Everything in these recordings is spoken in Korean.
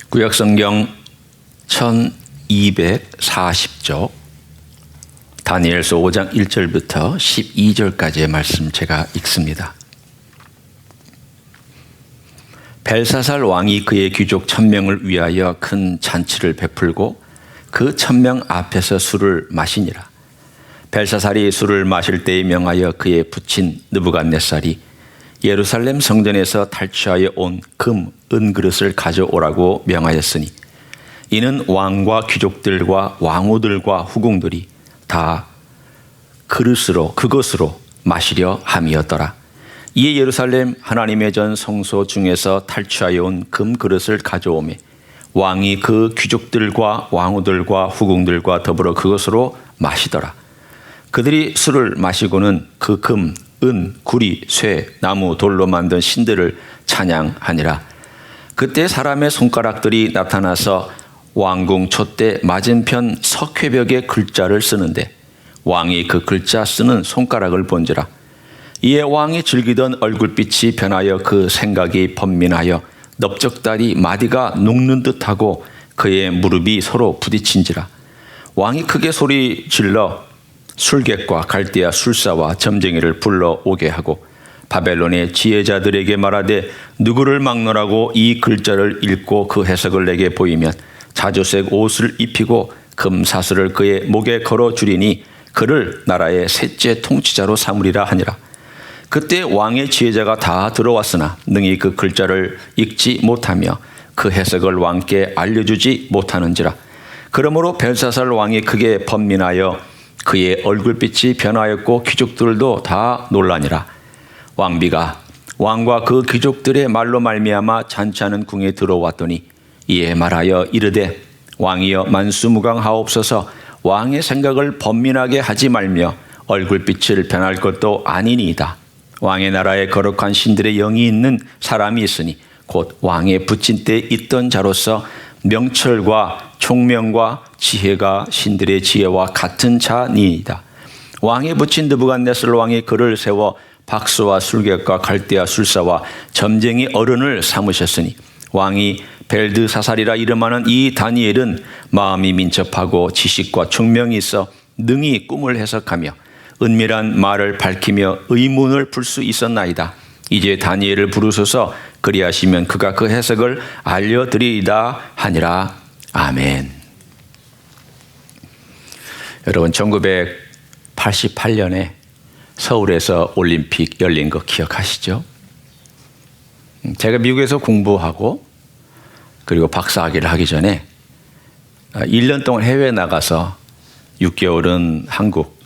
구약성경 1240쪽 다니엘서 5장 1절부터 12절까지의 말씀 제가 읽습니다. 벨사살 왕이 그의 귀족 1000명을 위하여 큰 잔치를 베풀고 그 1000명 앞에서 술을 마시니라. 벨사살이 술을 마실 때에 명하여 그의 부친 느부갓네살이 예루살렘 성전에서 탈취하여 온 금, 은 그릇을 가져오라고 명하였으니 이는 왕과 귀족들과 왕후들과 후궁들이 다 그것으로 마시려 함이었더라. 이에 예루살렘 하나님의 전 성소 중에서 탈취하여 온 금 그릇을 가져오매 왕이 그 귀족들과 왕후들과 후궁들과 더불어 그것으로 마시더라. 그들이 술을 마시고는 그 금, 은, 구리, 쇠, 나무, 돌로 만든 신들을 찬양하니라. 그때 사람의 손가락들이 나타나서 왕궁 촛대 맞은편 석회벽에 글자를 쓰는데 왕이 그 글자 쓰는 손가락을 본지라. 이에 왕이 즐기던 얼굴빛이 변하여 그 생각이 번민하여 넓적다리 마디가 녹는 듯하고 그의 무릎이 서로 부딪힌지라. 왕이 크게 소리 질러 술객과 갈대아 술사와 점쟁이를 불러오게 하고 바벨론의 지혜자들에게 말하되 누구를 막노라고 이 글자를 읽고 그 해석을 내게 보이면 자주색 옷을 입히고 금사슬을 그의 목에 걸어 주리니 그를 나라의 셋째 통치자로 삼으리라 하니라. 그때 왕의 지혜자가 다 들어왔으나 능히 그 글자를 읽지 못하며 그 해석을 왕께 알려주지 못하는지라. 그러므로 벨사살 왕이 크게 번민하여 그의 얼굴빛이 변하였고 귀족들도 다 놀라니라. 왕비가 왕과 그 귀족들의 말로 말미암아 잔치하는 궁에 들어왔더니 이에 말하여 이르되 왕이여 만수무강하옵소서. 왕의 생각을 번민하게 하지 말며 얼굴빛을 변할 것도 아니니이다. 왕의 나라에 거룩한 신들의 영이 있는 사람이 있으니 곧 왕의 부친 때 있던 자로서 명철과 총명과 지혜가 신들의 지혜와 같은 자니이다. 왕의 부친 느부갓네살 왕이 그를 세워 박수와 술객과 갈대아 술사와 점쟁이 어른을 삼으셨으니 왕이 벨드사살이라 이름하는 이 다니엘은 마음이 민첩하고 지식과 총명이 있어 능히 꿈을 해석하며 은밀한 말을 밝히며 의문을 풀 수 있었나이다. 이제 다니엘을 부르소서. 그리하시면 그가 그 해석을 알려드리리다 하니라. 아멘. 여러분 1988년에 서울에서 올림픽 열린 거 기억하시죠? 제가 미국에서 공부하고 그리고 박사학위를 하기 전에 1년 동안 해외에 나가서 6개월은 한국,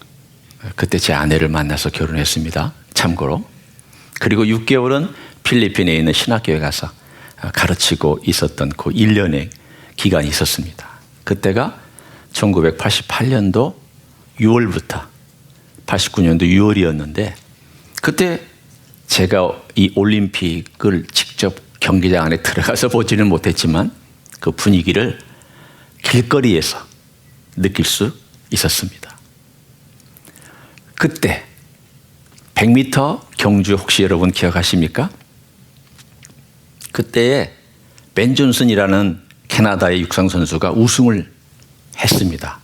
그때 제 아내를 만나서 결혼했습니다. 참고로. 그리고 6개월은 필리핀에 있는 신학교에 가서 가르치고 있었던 그 1년의 기간이 있었습니다. 그때가 1988년도 6월부터 89년도 6월이었는데 그때 제가 이 올림픽을 직접 경기장 안에 들어가서 보지는 못했지만 그 분위기를 길거리에서 느낄 수 있었습니다. 그때 100m 경주 혹시 여러분 기억하십니까? 그때에 벤 존슨이라는 캐나다의 육상 선수가 우승을 했습니다.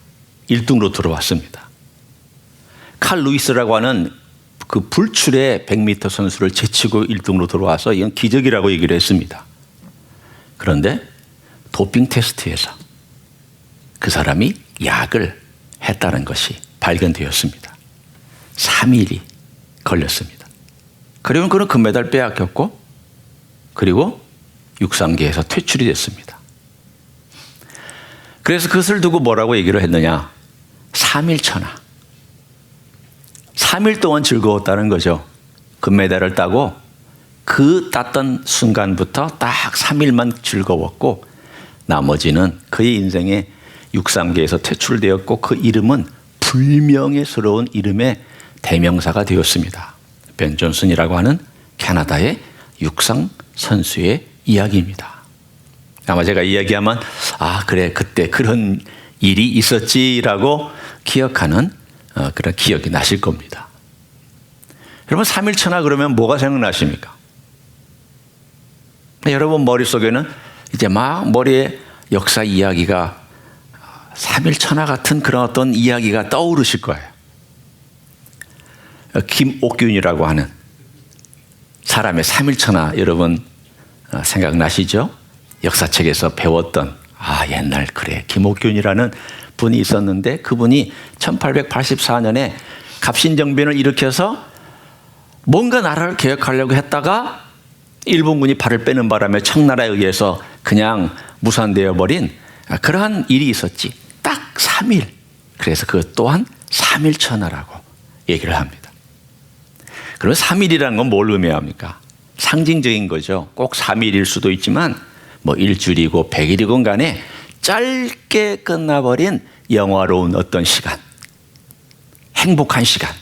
1등으로 들어왔습니다. 칼 루이스라고 하는 그 불출의 100m 선수를 제치고 1등으로 들어와서 이건 기적이라고 얘기를 했습니다. 그런데 도핑 테스트에서 그 사람이 약을 했다는 것이 발견되었습니다. 3일이 걸렸습니다. 그리고 그는 금메달 빼앗겼고 그리고 육상계에서 퇴출이 됐습니다. 그래서 그것을 두고 뭐라고 얘기를 했느냐? 3일 천하. 3일 동안 즐거웠다는 거죠. 금메달을 따고 그 땄던 순간부터 딱 3일만 즐거웠고 나머지는 그의 인생에 육상계에서 퇴출되었고 그 이름은 불명예스러운 이름의 대명사가 되었습니다. 벤 존슨이라고 하는 캐나다의 육상 선수의 이야기입니다. 아마 제가 이야기하면 아 그래 그때 그런 일이 있었지라고 기억하는 그런 기억이 나실 겁니다. 여러분 3일 천하 그러면 뭐가 생각나십니까? 여러분 머릿속에는 이제 막 머리에 역사 이야기가 삼일천하 같은 그런 어떤 이야기가 떠오르실 거예요. 김옥균이라고 하는 사람의 삼일천하 여러분 생각나시죠? 역사책에서 배웠던 옛날 그래 김옥균이라는 분이 있었는데 그분이 1884년에 갑신정변을 일으켜서 뭔가 나라를 개혁하려고 했다가 일본군이 발을 빼는 바람에 청나라에 의해서 그냥 무산되어 버린 그러한 일이 있었지. 딱 3일. 그래서 그것 또한 삼일천하라고 얘기를 합니다. 그러면 3일이라는 건 뭘 의미합니까? 상징적인 거죠. 꼭 3일일 수도 있지만 뭐 일주일이고 100일이건 간에 짧게 끝나버린 영화로운 어떤 시간, 행복한 시간,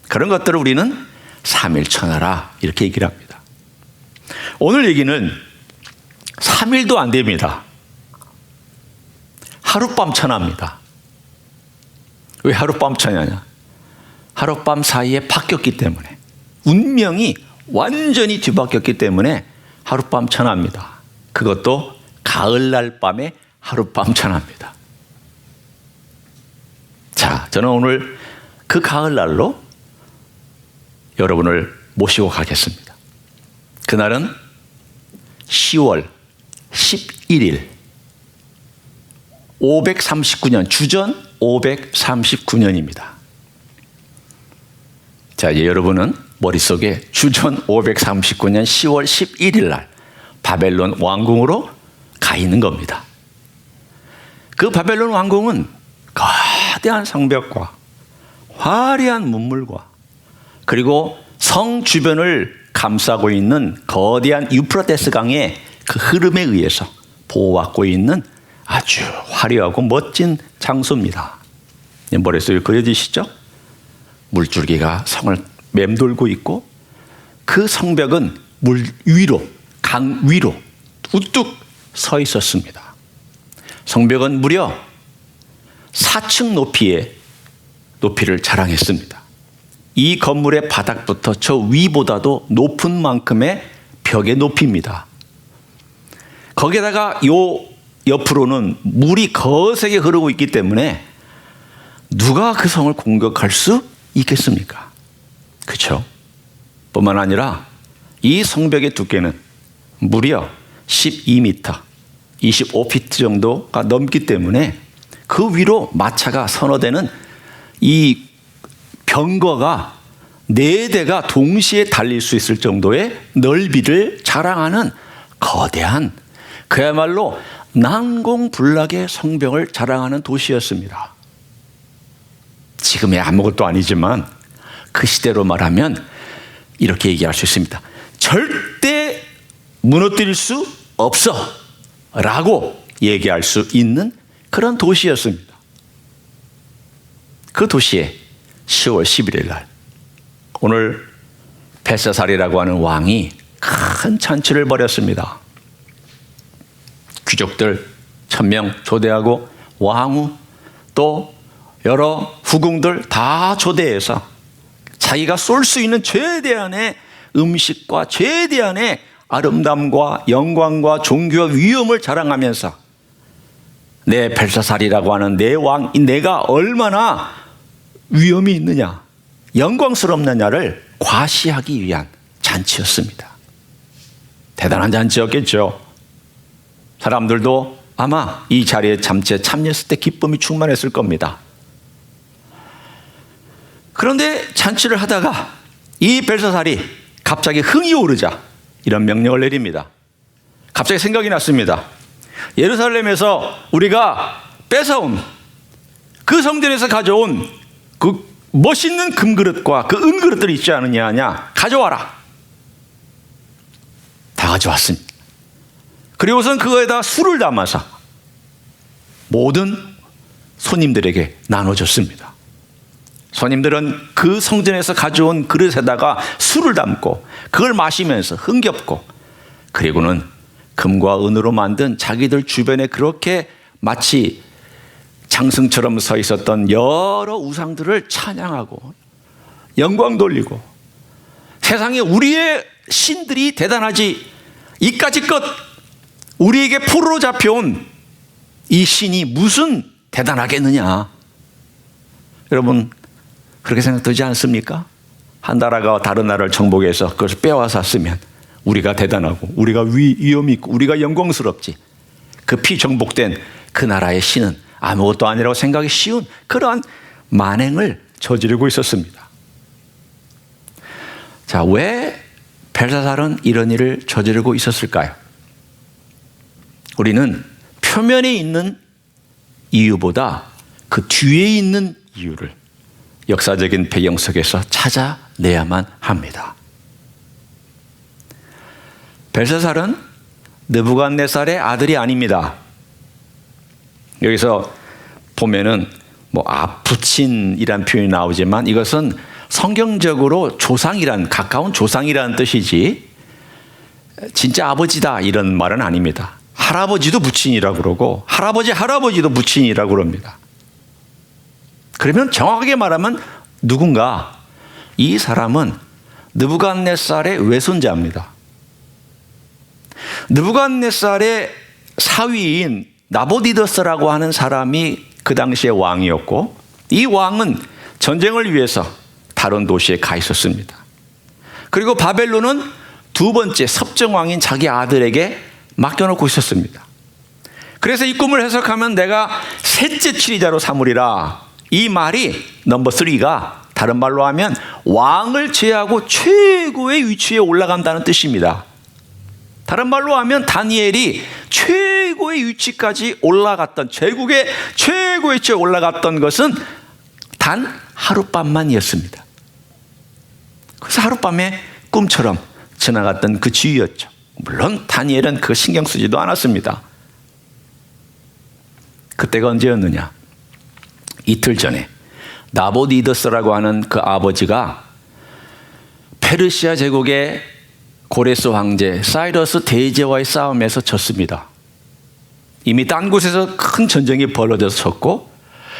그런 것들을 우리는 삼일천하라 이렇게 얘기를 합니다. 오늘 얘기는 3일도 안 됩니다. 하룻밤 천하입니다. 왜 하룻밤 천하냐? 하룻밤 사이에 바뀌었기 때문에, 운명이 완전히 뒤바뀌었기 때문에 하룻밤 천하입니다. 그것도 가을날 밤에 하룻밤 천하입니다. 자, 저는 오늘 그 가을날로 여러분을 모시고 가겠습니다. 그날은 10월 11일 539년, 주전 539년입니다. 자, 이제 여러분은 머릿속에 주전 539년 10월 11일 날 바벨론 왕궁으로 가 있는 겁니다. 그 바벨론 왕궁은 거대한 성벽과 화려한 문물과 그리고 성 주변을 감싸고 있는 거대한 유프라테스 강의 그 흐름에 의해서 보호받고 있는 아주 화려하고 멋진 장소입니다. 머릿속에 그려지시죠? 물줄기가 성을 맴돌고 있고 그 성벽은 물 위로, 강 위로 우뚝 서 있었습니다. 성벽은 무려 4층 높이의 높이를 자랑했습니다. 이 건물의 바닥부터 저 위보다도 높은 만큼의 벽의 높이입니다. 거기에다가 요 옆으로는 물이 거세게 흐르고 있기 때문에 누가 그 성을 공격할 수 있겠습니까? 그렇죠? 뿐만 아니라 이 성벽의 두께는 무려 12m, 25피트 정도가 넘기 때문에 그 위로 마차가 선어되는 이 병거가 4대가 동시에 달릴 수 있을 정도의 넓이를 자랑하는 거대한, 그야말로 난공불락의 성벽을 자랑하는 도시였습니다. 지금의 아무것도 아니지만 그 시대로 말하면 이렇게 얘기할 수 있습니다. 절대 무너뜨릴 수 없어 라고 얘기할 수 있는 그런 도시였습니다. 그 도시에 10월 11일 날 오늘 벨사살이라고 하는 왕이 큰 잔치를 벌였습니다. 귀족들 1000명 초대하고 왕후 또 여러 후궁들 다 초대해서 자기가 쏠 수 있는 최대한의 음식과 최대한의 아름다움과 영광과 종교와 위엄을 자랑하면서 내 벨사살이라고 하는 내 왕, 내가 얼마나 위엄이 있느냐, 영광스럽느냐를 과시하기 위한 잔치였습니다. 대단한 잔치였겠죠. 사람들도 아마 이 자리에 잠시에 참여했을 때 기쁨이 충만했을 겁니다. 그런데 잔치를 하다가 이 벨사살이 갑자기 흥이 오르자 이런 명령을 내립니다. 갑자기 생각이 났습니다. 예루살렘에서 우리가 뺏어온 그 성전에서 가져온 그 멋있는 금그릇과 그 은그릇들이 있지 않느냐, 가져와라. 다 가져왔습니다. 그리고선 그거에다 술을 담아서 모든 손님들에게 나눠줬습니다. 손님들은 그 성전에서 가져온 그릇에다가 술을 담고 그걸 마시면서 흥겹고, 그리고는 금과 은으로 만든 자기들 주변에 그렇게 마치 장승처럼 서 있었던 여러 우상들을 찬양하고 영광 돌리고, 세상에 우리의 신들이 대단하지, 이까짓 것 우리에게 포로로 잡혀온 이 신이 무슨 대단하겠느냐. 여러분 그렇게 생각되지 않습니까? 한 나라가 다른 나라를 정복해서 그것을 빼앗아 쓰면 우리가 대단하고 우리가 위엄이 있고 우리가 영광스럽지. 그 피정복된 그 나라의 신은 아무것도 아니라고 생각이 쉬운 그러한 만행을 저지르고 있었습니다. 자, 왜 벨사살은 이런 일을 저지르고 있었을까요? 우리는 표면에 있는 이유보다 그 뒤에 있는 이유를 역사적인 배경 속에서 찾아내야만 합니다. 벨사살은 느부갓네살의 아들이 아닙니다. 여기서 보면은 아프친이란 표현이 나오지만 이것은 성경적으로 가까운 조상이라는 뜻이지 진짜 아버지다 이런 말은 아닙니다. 할아버지도 부친이라고 그러고 할아버지도 부친이라고 그럽니다. 그러면 정확하게 말하면 누군가 이 사람은 느부갓네살의 외손자입니다. 느부갓네살의 사위인 나보디더스라고 하는 사람이 그 당시의 왕이었고 이 왕은 전쟁을 위해서 다른 도시에 가 있었습니다. 그리고 바벨론은 두 번째 섭정왕인 자기 아들에게 맡겨놓고 있었습니다. 그래서 이 꿈을 해석하면 내가 셋째 치리자로 삼으리라. 이 말이 넘버 3가 다른 말로 하면 왕을 제하고 최고의 위치에 올라간다는 뜻입니다. 다른 말로 하면 다니엘이 최고의 위치까지 올라갔던 제국의 최고의 위치에 올라갔던 것은 단 하룻밤만이었습니다. 그래서 하룻밤에 꿈처럼 지나갔던 그 지위였죠. 물론 다니엘은 그 신경 쓰지도 않았습니다. 그때가 언제였느냐? 이틀 전에 나보디더스라고 하는 그 아버지가 페르시아 제국의 고레스 황제 사이러스 대제와의 싸움에서 졌습니다. 이미 딴 곳에서 큰 전쟁이 벌어져서 졌고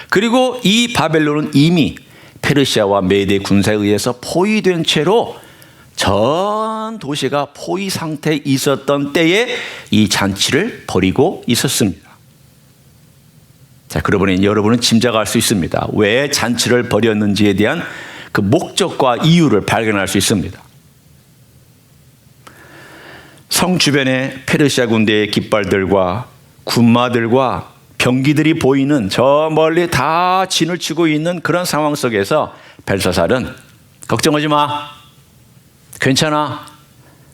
그리고 이 바벨론은 이미 페르시아와 메대 군사에 의해서 포위된 채로 전 도시가 포위 상태에 있었던 때에 이 잔치를 벌이고 있었습니다. 자, 그러보니 여러분은 짐작할 수 있습니다. 왜 잔치를 벌였는지에 대한 그 목적과 이유를 발견할 수 있습니다. 성 주변에 페르시아 군대의 깃발들과 군마들과 병기들이 보이는 저 멀리 다 진을 치고 있는 그런 상황 속에서 벨사살은 걱정하지 마. 괜찮아.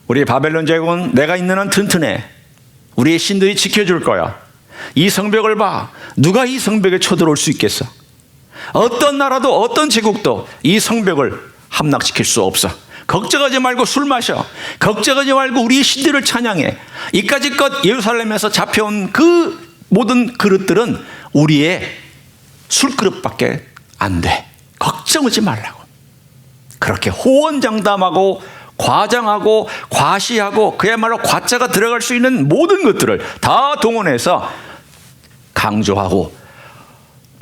우리 바벨론 제국은 내가 있는 한 튼튼해. 우리의 신들이 지켜줄 거야. 이 성벽을 봐. 누가 이 성벽에 쳐들어올 수 있겠어? 어떤 나라도 어떤 제국도 이 성벽을 함락시킬 수 없어. 걱정하지 말고 술 마셔. 걱정하지 말고 우리의 신들을 찬양해. 이까짓것 예루살렘에서 잡혀온 그 모든 그릇들은 우리의 술그릇밖에 안 돼. 걱정하지 말라고. 그렇게 호언장담하고 과장하고 과시하고 그야말로 과자가 들어갈 수 있는 모든 것들을 다 동원해서 강조하고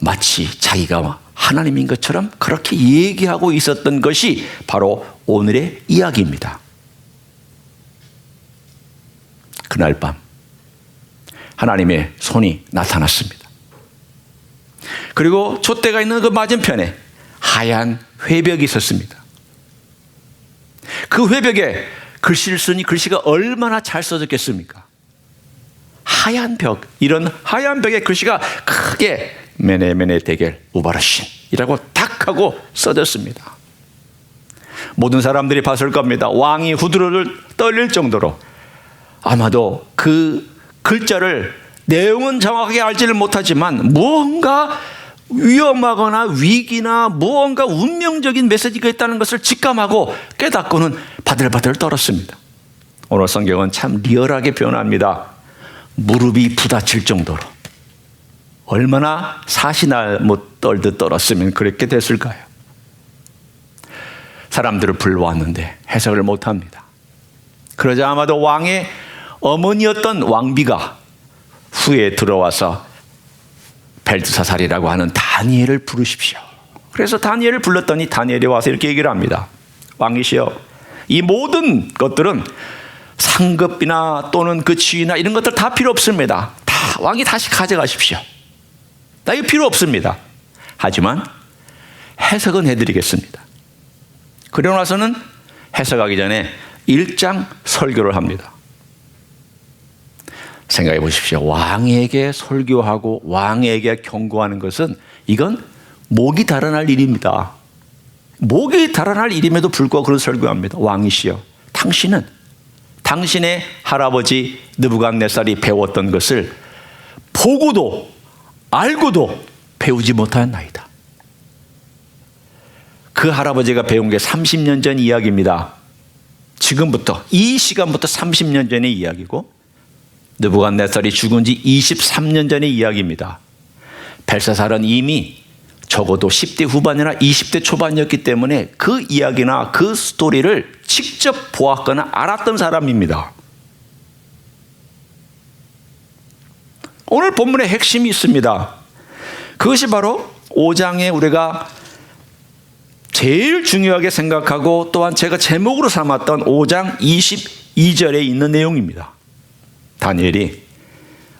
마치 자기가 하나님인 것처럼 그렇게 얘기하고 있었던 것이 바로 오늘의 이야기입니다. 그날 밤 하나님의 손이 나타났습니다. 그리고 촛대가 있는 그 맞은편에 하얀 회벽이 있었습니다. 그 회벽에 글씨를 쓰니 글씨가 얼마나 잘 써졌겠습니까? 하얀 벽, 이런 하얀 벽에 글씨가 크게 메네메네 데겔 우바르신이라고 탁 하고 써졌습니다. 모든 사람들이 봤을 겁니다. 왕이 후들후들 떨릴 정도로. 아마도 그 글자를 내용은 정확하게 알지를 못하지만 무언가 위험하거나 위기나 무언가 운명적인 메시지가 있다는 것을 직감하고 깨닫고는 바들바들 떨었습니다. 오늘 성경은 참 리얼하게 표현합니다. 무릎이 부딪힐 정도로. 얼마나 사시날 못 떨듯 떨었으면 그렇게 됐을까요? 사람들을 불러왔는데 해석을 못합니다. 그러자 아마도 왕의 어머니였던 왕비가 후에 들어와서 벨드사살이라고 하는 다니엘을 부르십시오. 그래서 다니엘을 불렀더니 다니엘이 와서 이렇게 얘기를 합니다. 왕이시여, 이 모든 것들은 상급이나 또는 그 지위나 이런 것들 다 필요 없습니다. 다 왕이 다시 가져가십시오. 나 이거 필요 없습니다. 하지만 해석은 해드리겠습니다. 그러고 나서는 해석하기 전에 1장 설교를 합니다. 생각해 보십시오. 왕에게 설교하고 왕에게 경고하는 것은 이건 목이 달아날 일입니다. 목이 달아날 일임에도 불구하고 그런 설교합니다. 왕이시여, 당신은 당신의 할아버지 느부갓네살이 배웠던 것을 보고도 알고도 배우지 못하였나이다. 그 할아버지가 배운 게 30년 전 이야기입니다. 지금부터 이 시간부터 30년 전의 이야기고 느부갓네살이 죽은 지 23년 전의 이야기입니다. 벨사살은 이미 적어도 10대 후반이나 20대 초반이었기 때문에 그 이야기나 그 스토리를 직접 보았거나 알았던 사람입니다. 오늘 본문의 핵심이 있습니다. 그것이 바로 5장에 우리가 제일 중요하게 생각하고 또한 제가 제목으로 삼았던 5장 22절에 있는 내용입니다. 다니엘이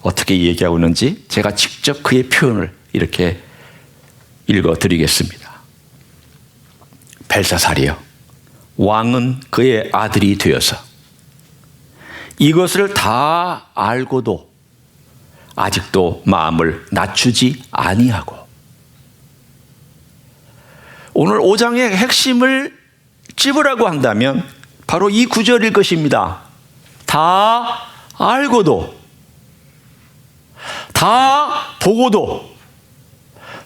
어떻게 얘기하고 있는지 제가 직접 그의 표현을 이렇게 읽어드리겠습니다. 벨사살이여, 왕은 그의 아들이 되어서 이것을 다 알고도 아직도 마음을 낮추지 아니하고. 오늘 5장의 핵심을 찝으라고 한다면 바로 이 구절일 것입니다. 다 알고도, 다 보고도,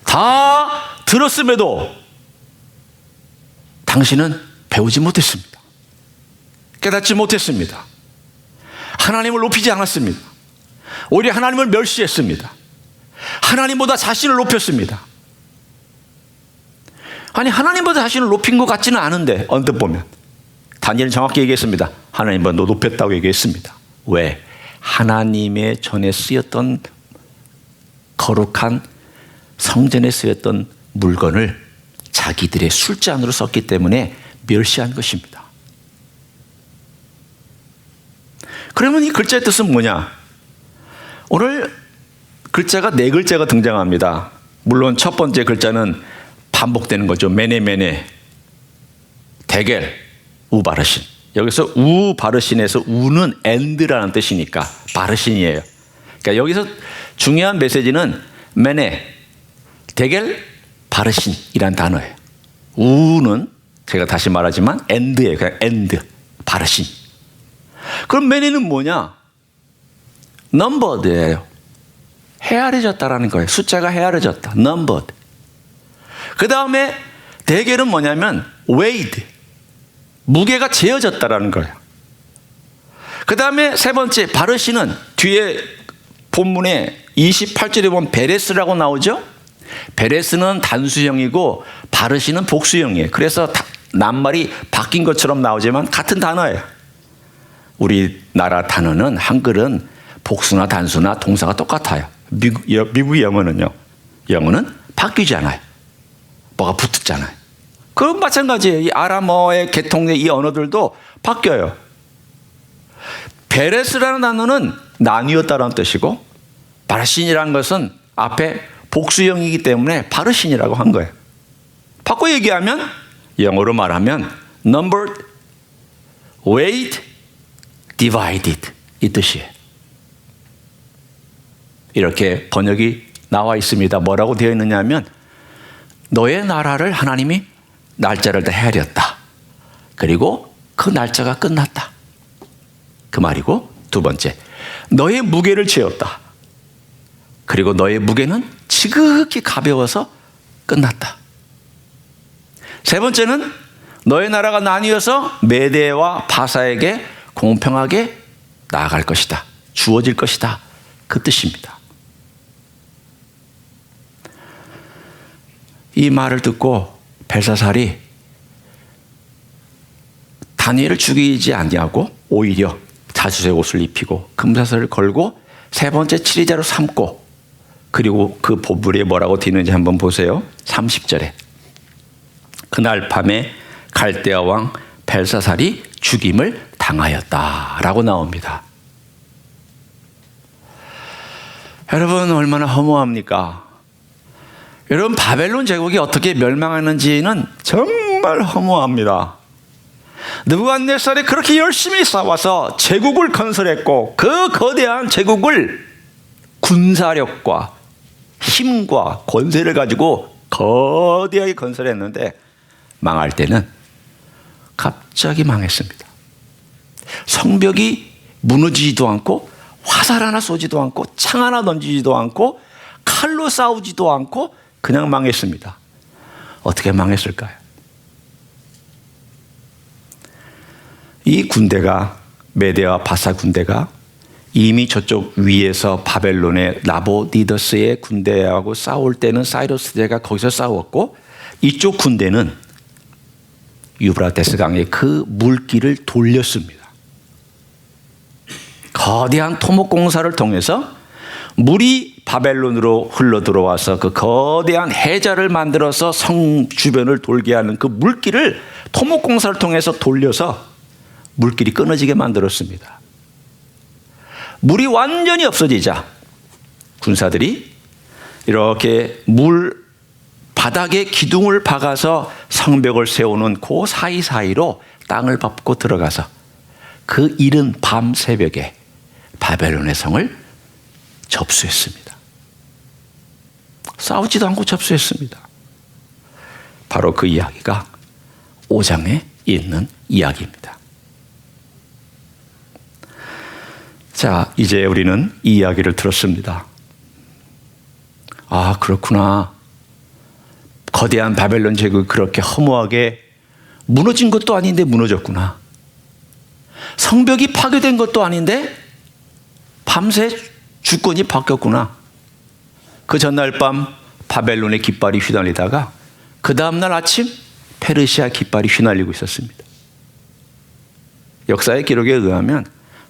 다 들었음에도 당신은 배우지 못했습니다. 깨닫지 못했습니다. 하나님을 높이지 않았습니다. 오히려 하나님을 멸시했습니다. 하나님보다 자신을 높였습니다. 아니, 하나님보다 자신을 높인 것 같지는 않은데 언뜻 보면 다니엘은 정확히 얘기했습니다. 하나님보다 높였다고 얘기했습니다. 왜? 하나님의 전에 쓰였던 거룩한 성전에 쓰였던 물건을 자기들의 술잔으로 썼기 때문에 멸시한 것입니다. 그러면 이 글자의 뜻은 뭐냐? 오늘 글자가 4글자가 등장합니다. 물론 첫 번째 글자는 반복되는 거죠. 메네메네, 데겔, 우바르신. 여기서 우바르신에서 우는 end라는 뜻이니까 바르신이에요. 그러니까 여기서 중요한 메시지는 메네, 데겔, 바르신이란 단어예요. 우는 제가 다시 말하지만 end예요. 그냥 end, 바르신. 그럼 메네는 뭐냐? numbered예요. 헤아려졌다라는 거예요. 숫자가 헤아려졌다. numbered. 그 다음에 데겔은 뭐냐면 weighed, 무게가 재어졌다라는 거예요. 그 다음에 세 번째 바르신은 뒤에 본문에 28절에 보면 베레스라고 나오죠. 베레스는 단수형이고 바르신은 복수형이에요. 그래서 낱말이 바뀐 것처럼 나오지만 같은 단어예요. 우리나라 단어는 한글은 복수나 단수나 동사가 똑같아요. 미국 영어는요. 영어는 바뀌지 않아요. 뭐가 붙었잖아요. 그건 마찬가지예요. 이 아람어의 계통의 이 언어들도 바뀌어요. 베레스라는 단어는 나뉘었다는 뜻이고 바르신이라는 것은 앞에 복수형이기 때문에 바르신이라고 한 거예요. 바꿔 얘기하면 영어로 말하면 numbered, weighed, divided 이 뜻이에요. 이렇게 번역이 나와 있습니다. 뭐라고 되어 있느냐 하면 너의 나라를 하나님이 날짜를 다 헤아렸다. 그리고 그 날짜가 끝났다. 그 말이고, 두 번째, 너의 무게를 재었다. 그리고 너의 무게는 지극히 가벼워서 끝났다. 세 번째는 너의 나라가 나뉘어서 메대와 바사에게 공평하게 나아갈 것이다. 주어질 것이다. 그 뜻입니다. 이 말을 듣고 벨사살이 다니엘을 죽이지 아니하고 오히려 자주의 옷을 입히고 금사슬을 걸고 세 번째 치리자로 삼고, 그리고 그 보물이 뭐라고 되어 있는지 한번 보세요. 30절에 그날 밤에 갈대아 왕 벨사살이 죽임을 당하였다라고 나옵니다. 여러분, 얼마나 허무합니까? 여러분, 바벨론 제국이 어떻게 멸망하는지는 정말 허무합니다. 느부갓네살이 그렇게 열심히 싸워서 제국을 건설했고, 그 거대한 제국을 군사력과 힘과 권세를 가지고 거대하게 건설했는데 망할 때는 갑자기 망했습니다. 성벽이 무너지지도 않고, 화살 하나 쏘지도 않고, 창 하나 던지지도 않고, 칼로 싸우지도 않고 그냥 망했습니다. 어떻게 망했을까요? 이 군대가, 메대와 바사 군대가 이미 저쪽 위에서 바벨론의 나보디더스의 군대하고 싸울 때는 사이러스 대가 거기서 싸웠고, 이쪽 군대는 유브라테스 강의 그 물길을 돌렸습니다. 거대한 토목 공사를 통해서 물이 바벨론으로 흘러 들어와서 그 거대한 해자를 만들어서 성 주변을 돌게 하는 그 물길을 토목 공사를 통해서 돌려서 물길이 끊어지게 만들었습니다. 물이 완전히 없어지자 군사들이 이렇게 물 바닥에 기둥을 박아서 성벽을 세우는 그 사이사이로 땅을 밟고 들어가서 그 이른 밤 새벽에 바벨론의 성을 접수했습니다. 싸우지도 않고 접수했습니다. 바로 그 이야기가 5장에 있는 이야기입니다. 자, 이제 우리는 이 이야기를 들었습니다. 아, 그렇구나. 거대한 바벨론 제국이 그렇게 허무하게 무너진 것도 아닌데 무너졌구나. 성벽이 파괴된 것도 아닌데 밤새 주권이 바뀌었구나. 그 전날 밤 바벨론의 깃발이 휘날리다가 그 다음날 아침 페르시아 깃발이 휘날리고 있었습니다. 역사의 기록에 의하면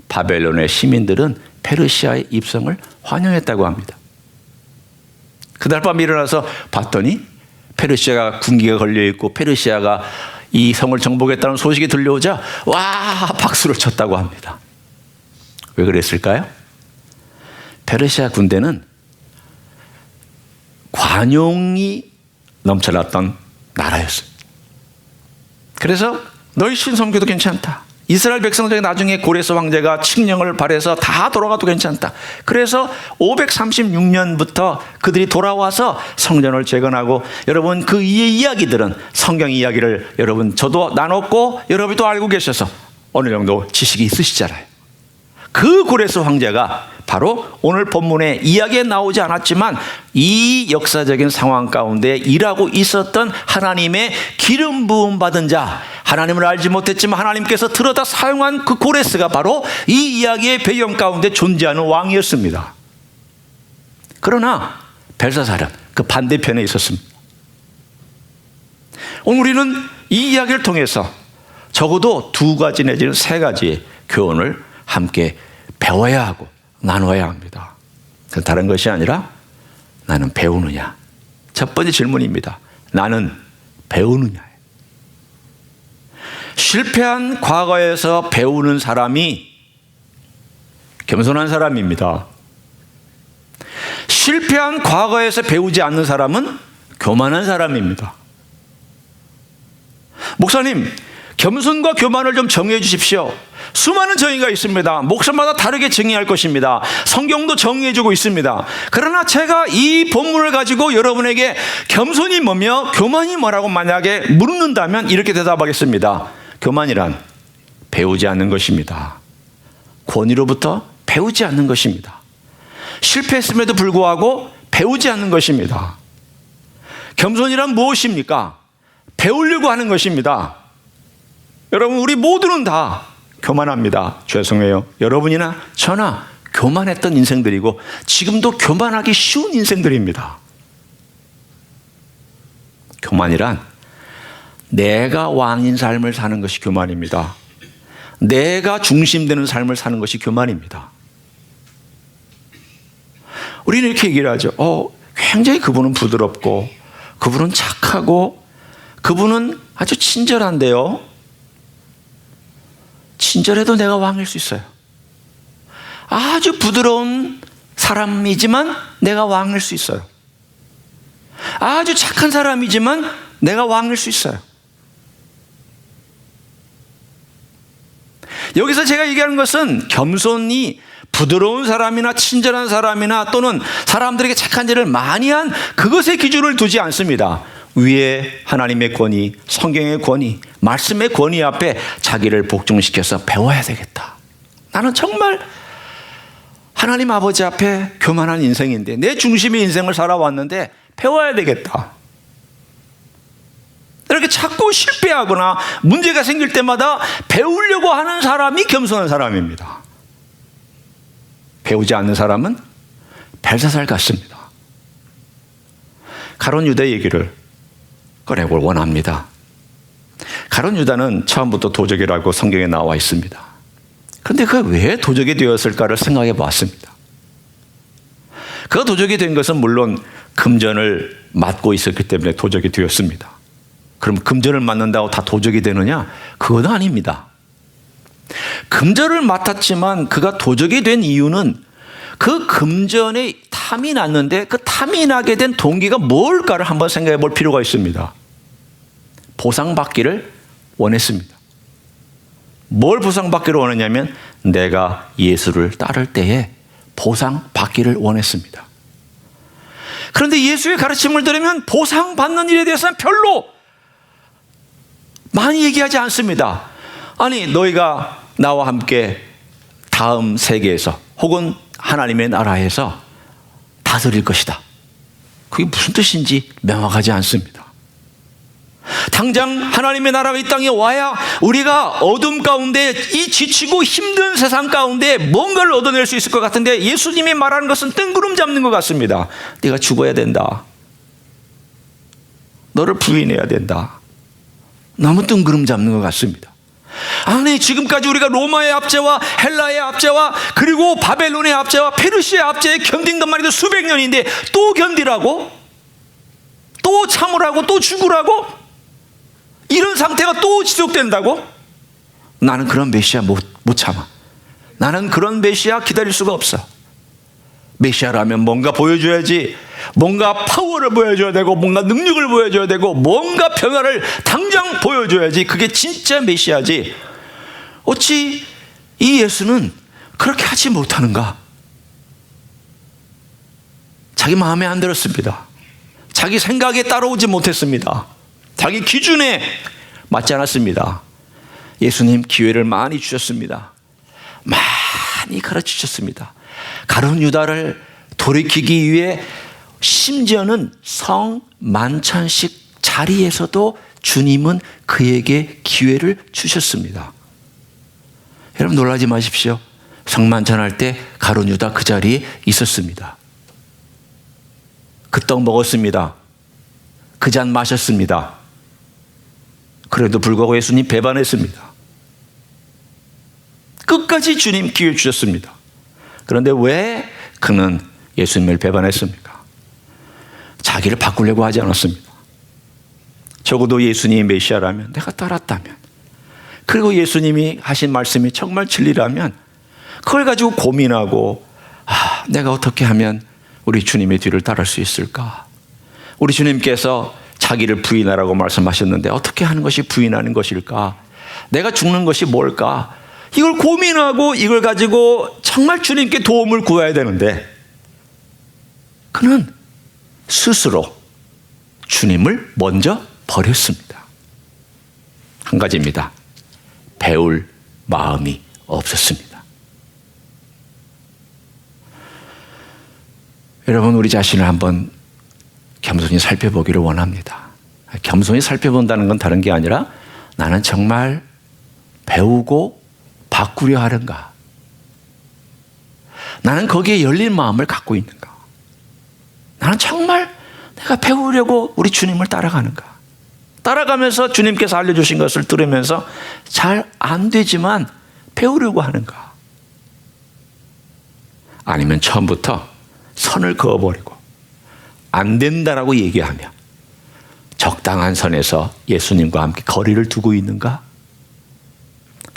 바벨론의 시민들은 페르시아의 입성을 환영했다고 합니다. 그날 밤 일어나서 봤더니 페르시아가 군기가 걸려있고 페르시아가 이 성을 정복했다는 소식이 들려오자 와 박수를 쳤다고 합니다. 왜 그랬을까요? 페르시아 군대는 관용이 넘쳐났던 나라였습니다. 그래서 너희 신성교도 괜찮다. 이스라엘 백성들이 나중에 고레스 황제가 칙령을 발해서 다 돌아가도 괜찮다. 그래서 536년부터 그들이 돌아와서 성전을 재건하고, 여러분 그 이의 이야기들은 성경 이야기를 여러분 저도 나눴고 여러분도 알고 계셔서 어느 정도 지식이 있으시잖아요. 그 고레스 황제가 바로 오늘 본문에 이야기에 나오지 않았지만 이 역사적인 상황 가운데 일하고 있었던 하나님의 기름 부음 받은 자, 하나님을 알지 못했지만 하나님께서 들어다 사용한 그 고레스가 바로 이 이야기의 배경 가운데 존재하는 왕이었습니다. 그러나 벨사살은 그 반대편에 있었습니다. 오늘 우리는 이 이야기를 통해서 적어도 2가지 내지는 3가지의 교훈을 함께 배워야 하고 나눠야 합니다. 다른 것이 아니라 나는 배우느냐. 첫 번째 질문입니다. 나는 배우느냐. 실패한 과거에서 배우는 사람이 겸손한 사람입니다. 실패한 과거에서 배우지 않는 사람은 교만한 사람입니다. 목사님, 겸손과 교만을 좀 정의해 주십시오. 수많은 정의가 있습니다. 목사마다 다르게 정의할 것입니다. 성경도 정의해 주고 있습니다. 그러나 제가 이 본문을 가지고 여러분에게 겸손이 뭐며 교만이 뭐라고 만약에 묻는다면 이렇게 대답하겠습니다. 교만이란 배우지 않는 것입니다. 권위로부터 배우지 않는 것입니다. 실패했음에도 불구하고 배우지 않는 것입니다. 겸손이란 무엇입니까? 배우려고 하는 것입니다. 여러분, 우리 모두는 다 교만합니다. 죄송해요. 여러분이나 저나 교만했던 인생들이고 지금도 교만하기 쉬운 인생들입니다. 교만이란 내가 왕인 삶을 사는 것이 교만입니다. 내가 중심되는 삶을 사는 것이 교만입니다. 우리는 이렇게 얘기를 하죠. 굉장히 그분은 부드럽고 그분은 착하고 그분은 아주 친절한데요. 친절해도 내가 왕일 수 있어요. 아주 부드러운 사람이지만 내가 왕일 수 있어요. 아주 착한 사람이지만 내가 왕일 수 있어요. 여기서 제가 얘기하는 것은 겸손이 부드러운 사람이나 친절한 사람이나 또는 사람들에게 착한 일을 많이 한 그것의 기준을 두지 않습니다. 위에 하나님의 권위, 성경의 권위, 말씀의 권위 앞에 자기를 복종시켜서 배워야 되겠다. 나는 정말 하나님 아버지 앞에 교만한 인생인데 내 중심의 인생을 살아왔는데 배워야 되겠다. 이렇게 자꾸 실패하거나 문제가 생길 때마다 배우려고 하는 사람이 겸손한 사람입니다. 배우지 않는 사람은 벨사살 같습니다. 가룟 유다 얘기를 꺼내볼 원합니다. 가룟 유다는 처음부터 도적이라고 성경에 나와 있습니다. 그런데 그가 왜 도적이 되었을까를 생각해 봤습니다. 그가 도적이 된 것은 물론 금전을 맡고 있었기 때문에 도적이 되었습니다. 그럼 금전을 맡는다고 다 도적이 되느냐? 그건 아닙니다. 금전을 맡았지만 그가 도적이 된 이유는 그 금전에 탐이 났는데 그 탐이 나게 된 동기가 뭘까를 한번 생각해 볼 필요가 있습니다. 보상받기를 원했습니다. 뭘 보상받기를 원했냐면 내가 예수를 따를 때에 보상받기를 원했습니다. 그런데 예수의 가르침을 들으면 보상받는 일에 대해서는 별로 많이 얘기하지 않습니다. 아니, 너희가 나와 함께 다음 세계에서 혹은 하나님의 나라에서 다스릴 것이다. 그게 무슨 뜻인지 명확하지 않습니다. 당장 하나님의 나라가 이 땅에 와야 우리가 어둠 가운데 이 지치고 힘든 세상 가운데 뭔가를 얻어낼 수 있을 것 같은데 예수님이 말하는 것은 뜬구름 잡는 것 같습니다. 네가 죽어야 된다. 너를 부인해야 된다. 너무 뜬구름 잡는 것 같습니다. 아니, 지금까지 우리가 로마의 압제와 헬라의 압제와 그리고 바벨론의 압제와 페르시아의 압제에 견딘 것만 해도 수백 년인데 또 견디라고? 또 참으라고? 또 죽으라고? 이런 상태가 또 지속된다고? 나는 그런 메시아 못 참아. 나는 그런 메시아 기다릴 수가 없어. 메시아라면 뭔가 보여줘야지. 뭔가 파워를 보여줘야 되고 뭔가 능력을 보여줘야 되고 뭔가 변화를 당장 보여줘야지. 그게 진짜 메시아지. 어찌 이 예수는 그렇게 하지 못하는가? 자기 마음에 안 들었습니다. 자기 생각에 따라오지 못했습니다. 자기 기준에 맞지 않았습니다. 예수님 기회를 많이 주셨습니다. 많이 가르치셨습니다. 가룟 유다를 돌이키기 위해 심지어는 성만찬식 자리에서도 주님은 그에게 기회를 주셨습니다. 여러분 놀라지 마십시오. 성만찬할 때 가룟 유다 그 자리에 있었습니다. 그 떡 먹었습니다. 그 잔 마셨습니다. 그래도 불구하고 예수님 배반했습니다. 끝까지 주님 기회 주셨습니다. 그런데 왜 그는 예수님을 배반했습니까? 자기를 바꾸려고 하지 않았습니다. 적어도 예수님이 메시아라면, 내가 따랐다면, 그리고 예수님이 하신 말씀이 정말 진리라면 그걸 가지고 고민하고 내가 어떻게 하면 우리 주님의 뒤를 따를 수 있을까? 우리 주님께서 자기를 부인하라고 말씀하셨는데 어떻게 하는 것이 부인하는 것일까? 내가 죽는 것이 뭘까? 이걸 고민하고 이걸 가지고 정말 주님께 도움을 구해야 되는데 그는 스스로 주님을 먼저 버렸습니다. 한 가지입니다. 배울 마음이 없었습니다. 여러분, 우리 자신을 한번 겸손히 살펴보기를 원합니다. 겸손히 살펴본다는 건 다른 게 아니라 나는 정말 배우고 바꾸려 하는가? 나는 거기에 열린 마음을 갖고 있는가? 나는 정말 내가 배우려고 우리 주님을 따라가는가? 따라가면서 주님께서 알려주신 것을 들으면서 잘 안 되지만 배우려고 하는가? 아니면 처음부터 선을 그어버리고 안 된다라고 얘기하며 적당한 선에서 예수님과 함께 거리를 두고 있는가?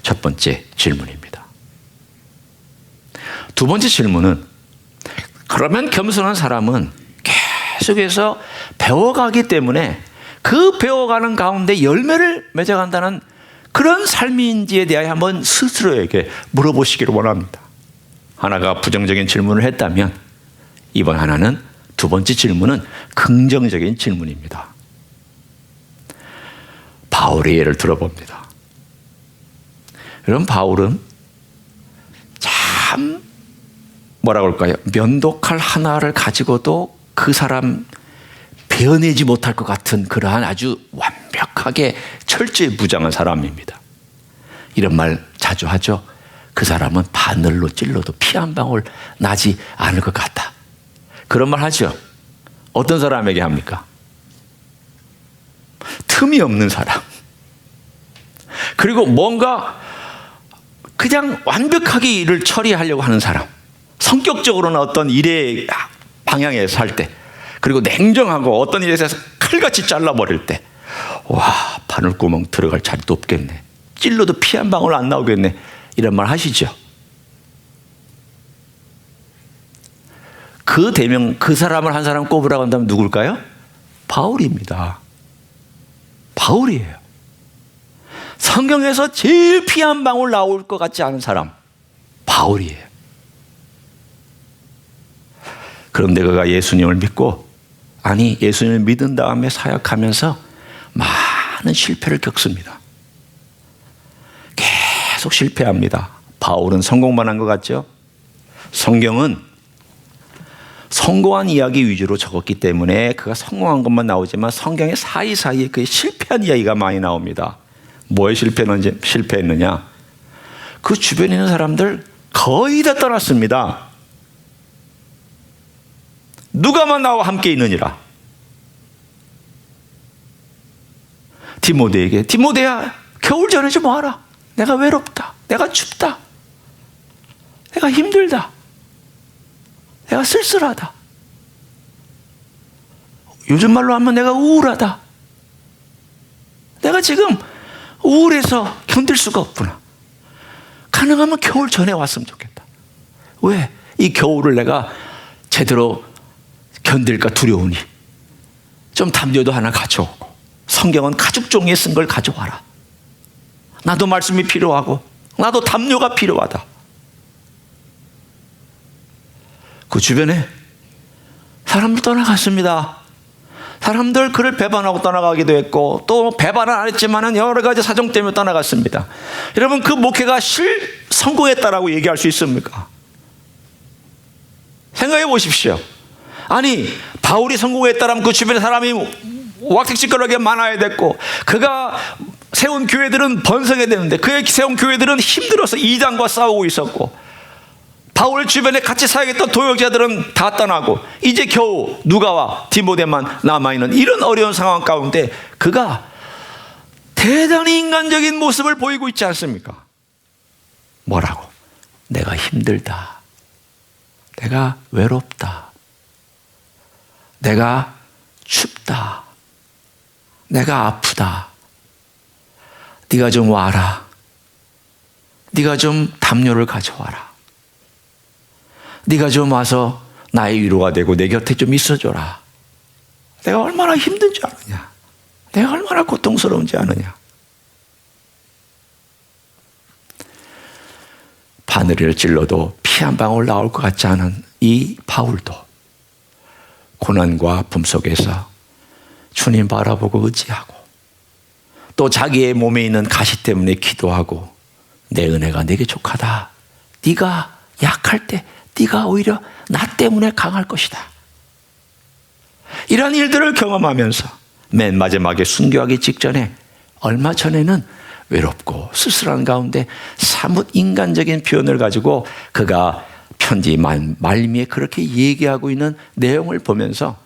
첫 번째 질문입니다. 두 번째 질문은, 그러면 겸손한 사람은 계속해서 배워가기 때문에 그 배워가는 가운데 열매를 맺어간다는 그런 삶인지에 대하여 한번 스스로에게 물어보시기를 원합니다. 하나가 부정적인 질문을 했다면 이번 하나는, 두 번째 질문은 긍정적인 질문입니다. 바울의 예를 들어봅니다. 여러분, 바울은 참 뭐라고 할까요? 면도칼 하나를 가지고도 그 사람 베어내지 못할 것 같은 그러한 아주 완벽하게 철저히 무장한 사람입니다. 이런 말 자주 하죠. 그 사람은 바늘로 찔러도 피 한 방울 나지 않을 것 같다. 그런 말 하죠. 어떤 사람에게 합니까? 틈이 없는 사람. 그리고 뭔가 그냥 완벽하게 일을 처리하려고 하는 사람. 성격적으로는 어떤 일의 방향에 살 때, 그리고 냉정하고 어떤 일에 대해서 칼같이 잘라버릴 때, 와, 바늘구멍 들어갈 자리도 없겠네. 찔러도 피 한 방울 안 나오겠네. 이런 말 하시죠. 그 대명, 그 사람을 한 사람 꼽으라고 한다면 누굴까요? 바울입니다. 바울이에요. 성경에서 제일 피 한 방울 나올 것 같지 않은 사람, 바울이에요. 그런데 그가 예수님을 믿고, 아니 예수님을 믿은 다음에 사역하면서 많은 실패를 겪습니다. 계속 실패합니다. 바울은 성공만 한 것 같죠? 성경은 성공한 이야기 위주로 적었기 때문에 그가 성공한 것만 나오지만 성경의 사이사이에 그 실패한 이야기가 많이 나옵니다. 뭐에 실패했느냐? 그 주변에 있는 사람들 거의 다 떠났습니다. 누가만 나와 함께 있느니라. 디모데에게, 디모데야, 겨울 전에 좀 와라. 내가 외롭다. 내가 춥다. 내가 힘들다. 내가 쓸쓸하다. 요즘 말로 하면 내가 우울하다. 내가 지금 우울해서 견딜 수가 없구나. 가능하면 겨울 전에 왔으면 좋겠다. 왜? 이 겨울을 내가 제대로 견딜까 두려우니 좀 담요도 하나 가져오고, 성경은 가죽 종이에 쓴 걸 가져와라. 나도 말씀이 필요하고 나도 담요가 필요하다. 그 주변에 사람들 떠나갔습니다. 사람들 그를 배반하고 떠나가기도 했고, 또 배반은 안 했지만 여러 가지 사정 때문에 떠나갔습니다. 여러분, 그 목회가 성공했다라고 얘기할 수 있습니까? 생각해 보십시오. 아니, 바울이 성공했다라면 그 주변에 사람이 왁색지껄하게 많아야 됐고, 그가 세운 교회들은 번성해야 되는데 그의 세운 교회들은 힘들어서 이단과 싸우고 있었고, 바울 주변에 같이 사역했던 도역자들은 다 떠나고 이제 겨우 누가와 디모데만 남아있는 이런 어려운 상황 가운데 그가 대단히 인간적인 모습을 보이고 있지 않습니까? 뭐라고? 내가 힘들다. 내가 외롭다. 내가 춥다. 내가 아프다. 네가 좀 와라. 네가 좀 담요를 가져와라. 네가 좀 와서 나의 위로가 되고 내 곁에 좀 있어줘라. 내가 얼마나 힘든지 아느냐. 내가 얼마나 고통스러운지 아느냐. 바늘을 찔러도 피 한 방울 나올 것 같지 않은 이 바울도 고난과 아픔 속에서 주님 바라보고 의지하고, 또 자기의 몸에 있는 가시 때문에 기도하고, 내 은혜가 내게 족하다. 네가 약할 때 네가 오히려 나 때문에 강할 것이다. 이런 일들을 경험하면서 맨 마지막에 순교하기 직전에, 얼마 전에는 외롭고 쓸쓸한 가운데 사뭇 인간적인 표현을 가지고 그가 편지 말미에 그렇게 얘기하고 있는 내용을 보면서,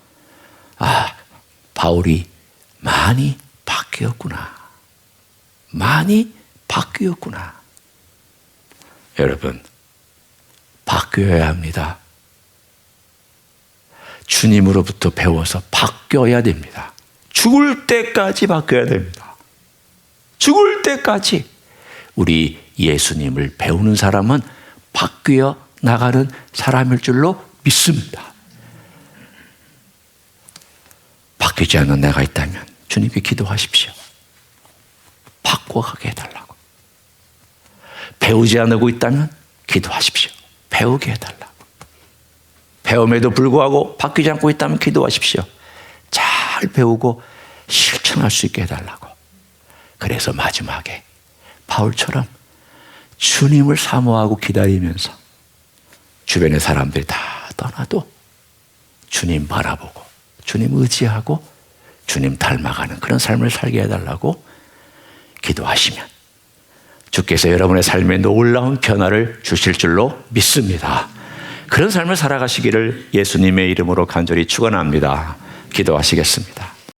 아, 바울이 많이 바뀌었구나. 많이 바뀌었구나. 여러분, 바뀌어야 합니다. 주님으로부터 배워서 바뀌어야 됩니다. 죽을 때까지 바뀌어야 됩니다. 죽을 때까지 우리 예수님을 배우는 사람은 바뀌어 나가는 사람일 줄로 믿습니다. 바뀌지 않는 내가 있다면 주님께 기도하십시오. 바꿔가게 해달라고. 배우지 않고 있다면 기도하십시오. 배우게 해달라고. 배움에도 불구하고 바뀌지 않고 있다면 기도하십시오. 잘 배우고 실천할 수 있게 해달라고. 그래서 마지막에 바울처럼 주님을 사모하고 기다리면서 주변의 사람들이 다 떠나도 주님 바라보고 주님 의지하고 주님 닮아가는 그런 삶을 살게 해달라고 기도하시면 주께서 여러분의 삶에 놀라운 변화를 주실 줄로 믿습니다. 그런 삶을 살아가시기를 예수님의 이름으로 간절히 축원합니다. 기도하시겠습니다.